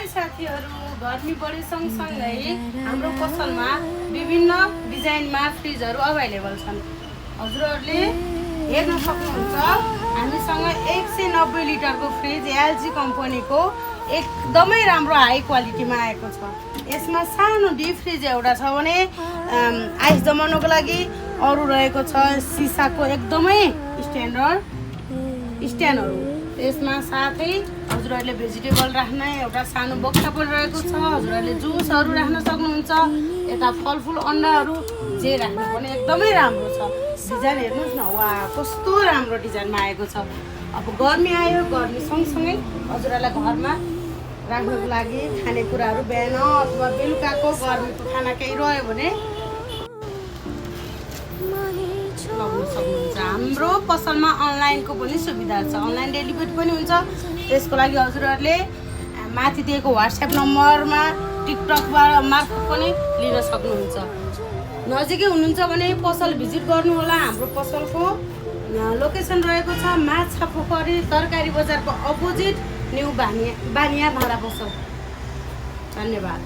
High साथीहरू, गर्मी बढी सँगसँगै हाम्रो पसलमा विभिन्न डिजाइनमा फ्रिजहरू अभाइलेबल छन्। हजुरहरूले हेर्न सक्नुहुन्छ हामीसँग 190 लिटरको फ्रिज एलजी कम्पनीको एकदमै राम्रो हाई क्वालिटीमा आएको छ। यसमा सानो डिप फ्रिज एउटा छ भने आइस जमाउनको लागि अरू रहेको छ सिसाको एकदमै स्ट्यान्डहरू। यसमा साथै हजुरहरूले भेजिटेबल राख्न एउटा सानो बक्सा पनि रहेको छ। हजुरहरूले जुसहरू राख्न सक्नुहुन्छ। यता फलफुल अन्डाहरू जे राख्नु पनि एकदमै राम्रो छ। डिजाइन हेर्नुहोस् न, वा कस्तो राम्रो डिजाइनमा आएको छ। अब गर्मी आयो, गर्मी सँगसँगै हजुरहरूलाई घरमा राख्नको लागि खानेकुराहरू बिहान अथवा बेलुकाको गर्मीको खाना केही रह्यो भने लगाउन सक्नुहुन्छ। हाम्रो पसलमा अनलाइनको पनि सुविधा छ, अनलाइन डेलिभरी पनि हुन्छ। त्यसको लागि हजुरहरूले माथि दिएको व्हाट्सएप नम्बरमा टिकटकबाट मार्फत पनि लिन सक्नुहुन्छ। नजिकै हुनुहुन्छ भने पसल भिजिट गर्नुहोला। हाम्रो पसलको लोकेसन रहेको छ माछापोखरी तरकारी बजारको अपोजिट न्यू बानिया भाँडा पसल। धन्यवाद।